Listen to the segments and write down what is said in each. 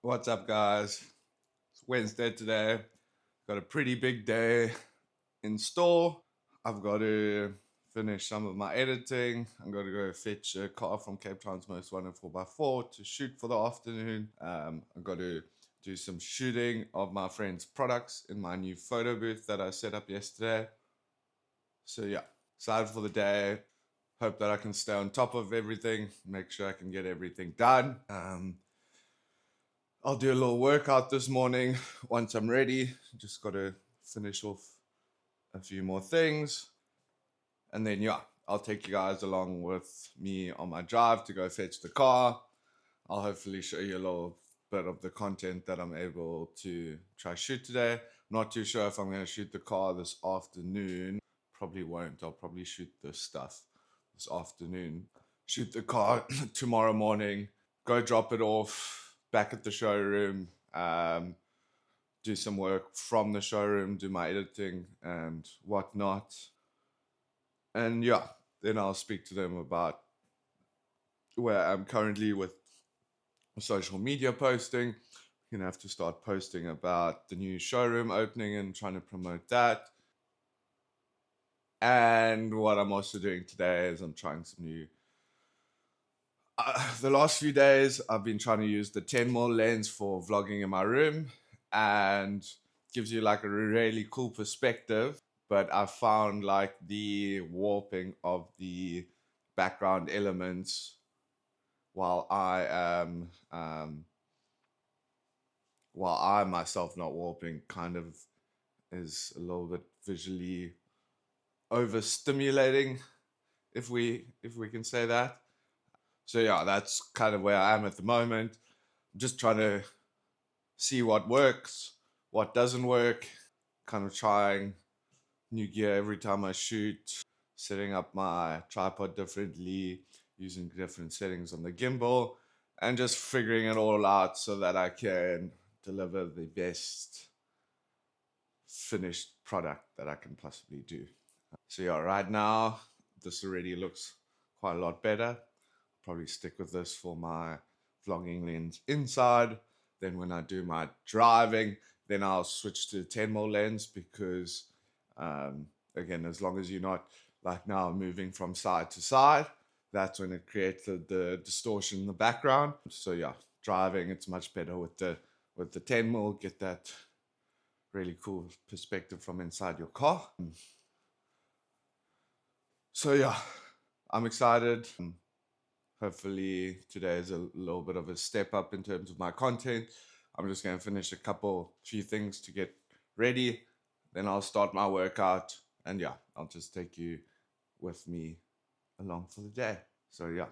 What's up, guys? It's Wednesday today. Got a pretty big day in store. I've got to finish some of my editing. I'm going to go fetch a car from Cape Town's most wanted 4x4 to shoot for the afternoon. I've got to do some shooting of my friend's products in my new photo booth that I set up yesterday. So, yeah, excited for the day. Hope that I can stay on top of everything, make sure I can get everything done. I'll do a little workout this morning once I'm ready. Just got to finish off a few more things. And then, yeah, I'll take you guys along with me on my drive to go fetch the car. I'll hopefully show you a little bit of the content that I'm able to try shoot today. I'm not too sure if I'm going to shoot the car this afternoon. Probably won't. I'll probably shoot the stuff this afternoon. Shoot the car tomorrow morning. Go drop it off back at the showroom. Do some work from the showroom. Do my editing and whatnot. And yeah, then I'll speak to them about where I'm currently with social media posting. Gonna have to start posting about the new showroom opening and trying to promote that. And what I'm also doing today is I'm trying some new. The last few days, I've been trying to use the 10mm lens for vlogging in my room, and gives you like a really cool perspective. But I found like the warping of the background elements while I myself not warping kind of is a little bit visually overstimulating, if we can say that. So yeah, that's kind of where I am at the moment. I'm just trying to see what works, what doesn't work, kind of trying new gear every time I shoot, setting up my tripod differently, using different settings on the gimbal, and just figuring it all out so that I can deliver the best finished product that I can possibly do. So yeah, right now this already looks quite a lot better. Probably stick with this for my vlogging lens inside. Then when I do my driving, then I'll switch to 10mm lens because again, as long as you're not like now moving from side to side, that's when it creates the distortion in the background. So yeah, driving it's much better with the 10mm. Get that really cool perspective from inside your car. So yeah, I'm excited. Hopefully today is a little bit of a step up in terms of my content. I'm just going to finish few things to get ready. Then I'll start my workout. And yeah, I'll just take you with me along for the day. So yeah,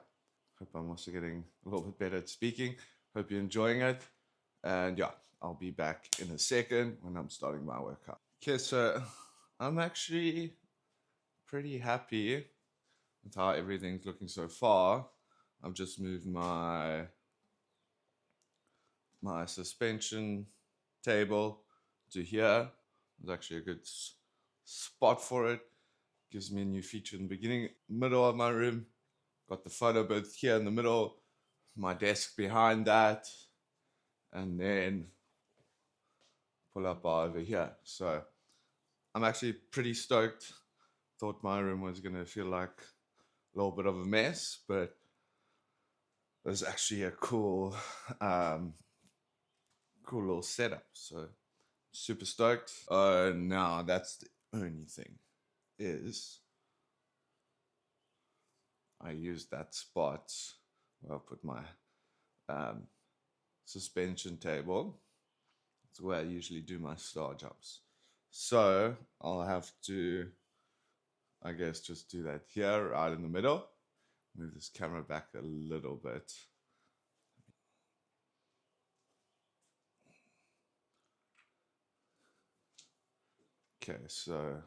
hope I'm also getting a little bit better at speaking. Hope you're enjoying it. And yeah, I'll be back in a second when I'm starting my workout. Okay, so I'm actually pretty happy with how everything's looking so far. I've just moved my suspension table to here. It's actually a good spot for it. Gives me a new feature in the beginning, middle of my room. Got the photo booth here in the middle, my desk behind that, and then pull up bar over here. So I'm actually pretty stoked. Thought my room was gonna feel like a little bit of a mess, but there's actually a cool cool little setup. So super stoked. Now that's the only thing is I use that spot where I put my um, suspension table. It's where I usually do my star jumps. So I'll have to, I guess, just do that here, right in the middle. Move this camera back a little bit. Okay, so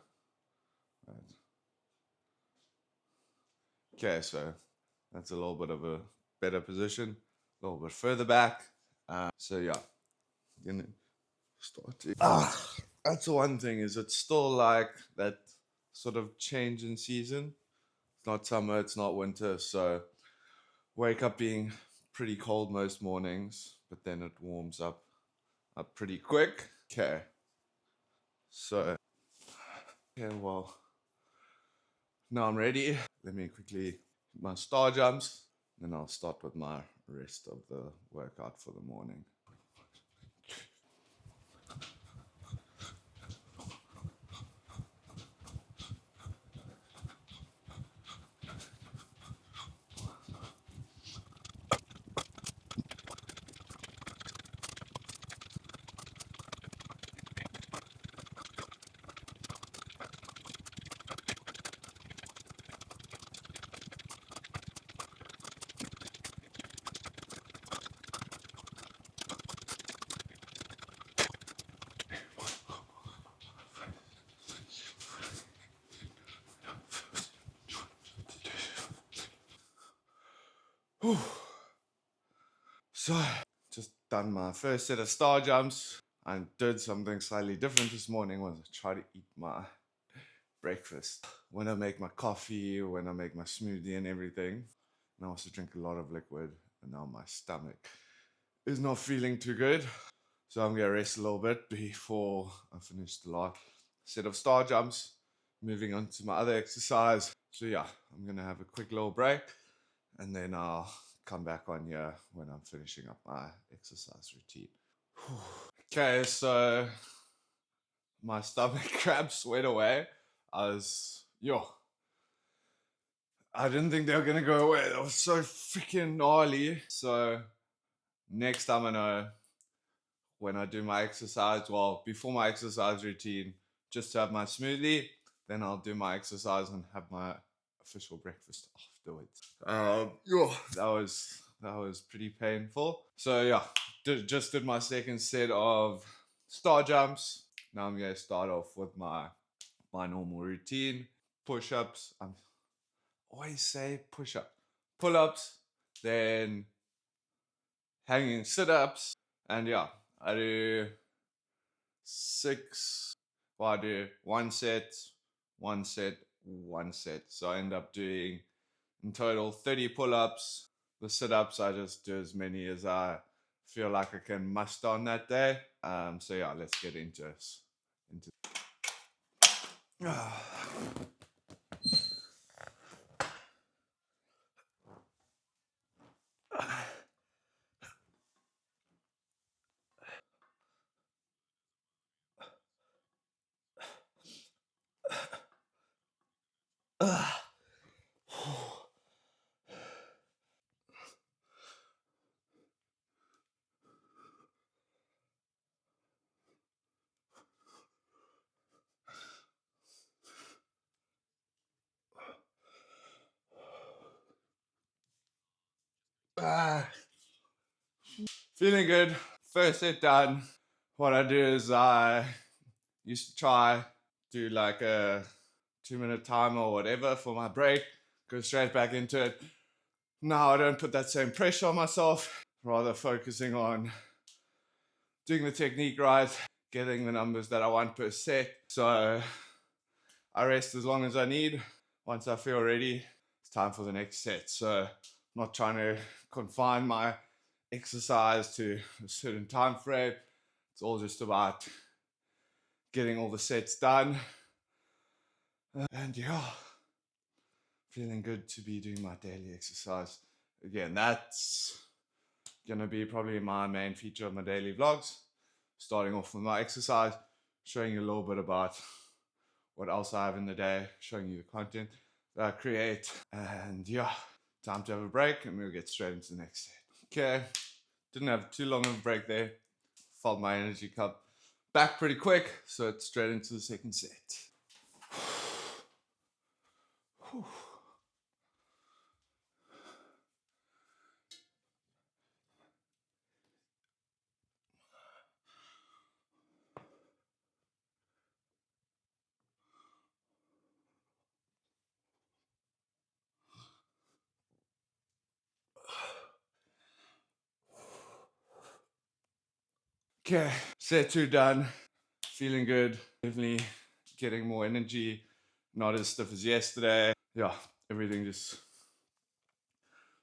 that's a little bit of a better position, a little bit further back. So yeah, gonna start to. That's the one thing is it's still like that sort of change in season. It's not summer, it's not winter, so wake up being pretty cold most mornings, but then it warms up pretty quick. Okay, so well, now I'm ready. Let me quickly do my star jumps, then I'll start with my rest of the workout for the morning. Whew. So, just done my first set of star jumps. I did something slightly different this morning was I tried to eat my breakfast. When I make my coffee, when I make my smoothie and everything. And I also drink a lot of liquid and now my stomach is not feeling too good. So I'm gonna rest a little bit before I finish the last set of star jumps, moving on to my other exercise. So yeah, I'm gonna have a quick little break and then I'll come back on here when I'm finishing up my exercise routine. Okay, so my stomach cramps went away. I didn't think they were gonna go away. They were so freaking gnarly. So next time I know when I do my exercise, well, before my exercise routine, just to have my smoothie, then I'll do my exercise and have my official breakfast afterwards. That was pretty painful. So yeah, just did my second set of star jumps. Now I'm gonna start off with my normal routine. Push-ups. I always say push-up. Pull-ups, then hanging sit-ups, and yeah, I do 6. Well, I do 1 set, 1 set, 1 set. So I end up doing in total 30 pull-ups. The sit-ups, I just do as many as I feel like I can muster on that day. So yeah, let's get into this. Feeling good. First set done. What I do is I used to try do like a 2-minute timer or whatever for my break, go straight back into it. Now I don't put that same pressure on myself, rather focusing on doing the technique right, getting the numbers that I want per set. So I rest as long as I need. Once I feel ready, it's time for the next set. So I'm not trying to confine my exercise to a certain time frame. It's all just about getting all the sets done. And yeah, feeling good to be doing my daily exercise. Again, that's gonna be probably my main feature of my daily vlogs. Starting off with my exercise, showing you a little bit about what else I have in the day, showing you the content that I create. And yeah, time to have a break and we'll get straight into the next set. Okay, didn't have too long of a break there. Filled my energy cup back pretty quick, so it's straight into the second set. Okay, set 2 done. Feeling good. Definitely getting more energy. Not as stiff as yesterday. Yeah, everything just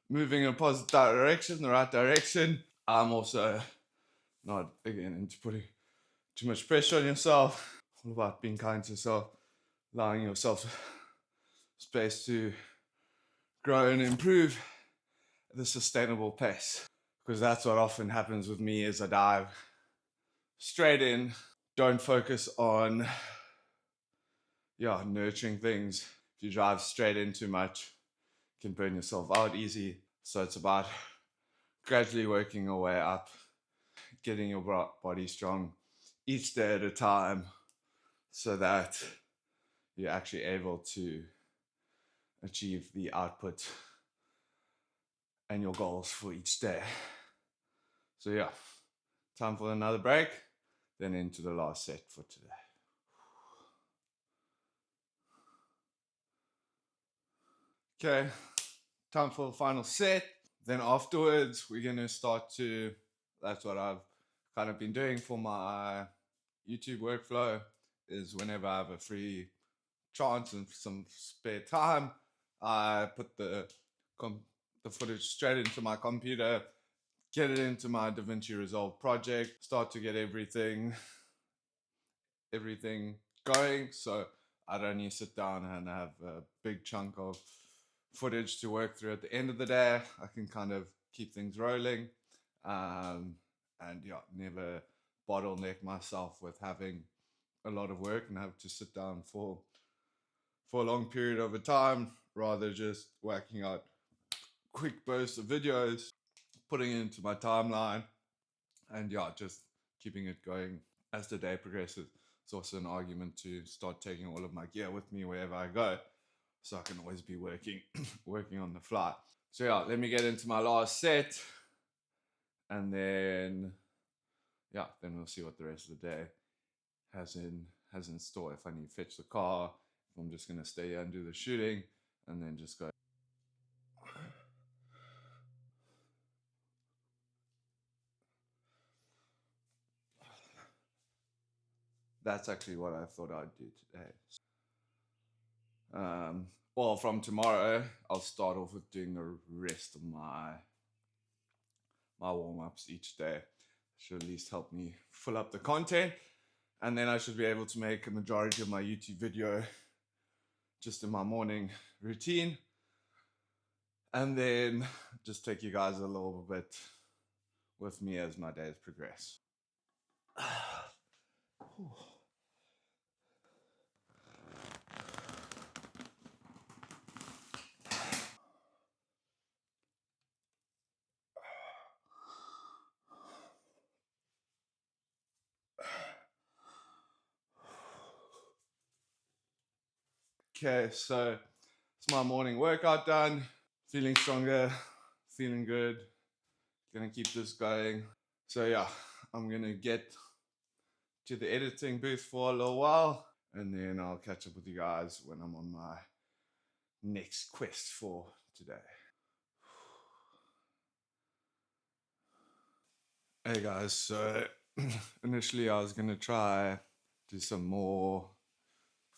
moving in a positive direction, the right direction. I'm also not, again, into putting too much pressure on yourself. All about being kind to yourself, allowing yourself space to grow and improve at a sustainable pace. Because that's what often happens with me is I dive straight in, don't focus on nurturing things. If you drive straight in too much, you can burn yourself out easy. So it's about gradually working your way up, getting your body strong each day at a time so that you're actually able to achieve the output and your goals for each day. So yeah, time for another break, then into the last set for today. Okay, time for the final set. Then afterwards, we're going to start to, that's what I've kind of been doing for my YouTube workflow, is whenever I have a free chance and some spare time, I put the footage straight into my computer, get it into my DaVinci Resolve project, start to get everything going. So I don't need to sit down and have a big chunk of footage to work through at the end of the day. I can kind of keep things rolling, and never bottleneck myself with having a lot of work and have to sit down for a long period of a time, rather just whacking out quick bursts of videos, putting it into my timeline, and just keeping it going as the day progresses. It's also an argument to start taking all of my gear with me wherever I go, so I can always be working working on the fly. So let me get into my last set, and then then we'll see what the rest of the day has in store. If I need to fetch the car, if I'm just gonna stay here and do the shooting, and then just go. That's actually what I thought I'd do today. Well, from tomorrow, I'll start off with doing the rest of my warm-ups each day. Should at least help me fill up the content, and then I should be able to make a majority of my YouTube video just in my morning routine, and then just take you guys a little bit with me as my days progress. Okay, so it's my morning workout done. Feeling stronger, feeling good. Gonna keep this going. So I'm gonna get to the editing booth for a little while, and then I'll catch up with you guys when I'm on my next quest for today. Hey guys, so initially I was gonna try do some more,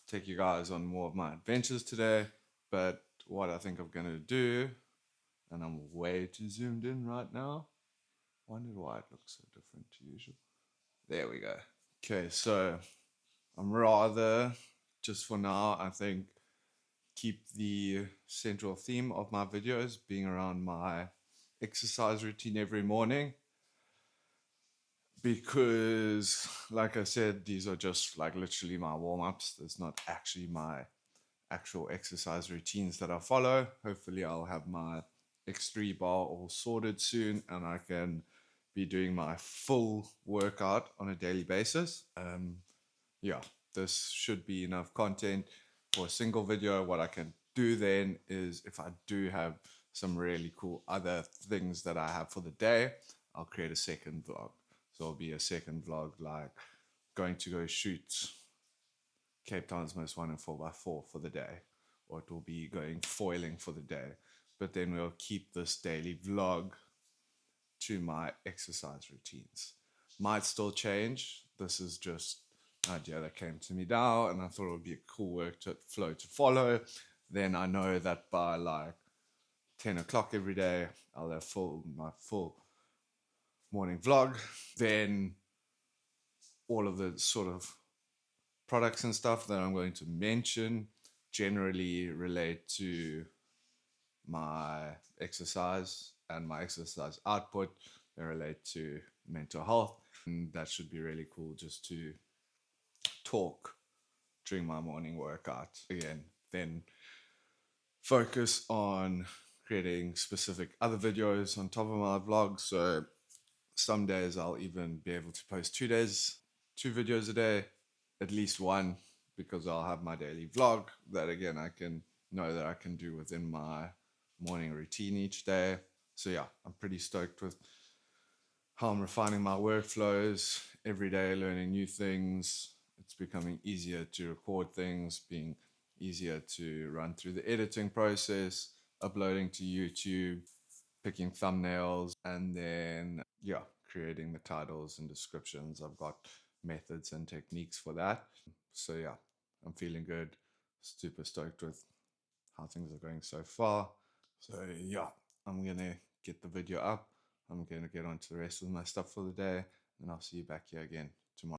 take you guys on more of my adventures today, but what I think I'm gonna do, and I'm way too zoomed in right now. Wondered why it looks so different to usual. There we go. Okay, so I'm rather, just for now, I think, keep the central theme of my videos being around my exercise routine every morning, because like I said, these are just like literally my warm-ups. There's not actually my actual exercise routines that I follow. Hopefully I'll have my X3 bar all sorted soon, and I can be doing my full workout on a daily basis. This should be enough content for a single video. What I can do then is, if I do have some really cool other things that I have for the day, I'll create a second vlog. So it'll be a second vlog like going to go shoot Cape Town's most wanted 4x4 for the day, or it will be going foiling for the day. But then we'll keep this daily vlog to my exercise routines. Might still change. This is just an idea that came to me now, and I thought it would be a cool flow to follow. Then I know that by like 10 o'clock every day, I'll have my full morning vlog. Then all of the sort of products and stuff that I'm going to mention generally relate to my exercise and my exercise output. They relate to mental health, and that should be really cool just to talk during my morning workout again. Then focus on creating specific other videos on top of my vlog. So some days I'll even be able to post 2 days, 2 videos a day, at least one, because I'll have my daily vlog that again I can know that I can do within my morning routine each day. So yeah, I'm pretty stoked with how I'm refining my workflows every day, learning new things. It's becoming easier to record things, being easier to run through the editing process, uploading to YouTube, picking thumbnails, and then, yeah, creating the titles and descriptions. I've got methods and techniques for that. So, yeah, I'm feeling good, super stoked with how things are going so far. So, yeah, I'm going to get the video up. I'm going to get on to the rest of my stuff for the day, and I'll see you back here again tomorrow.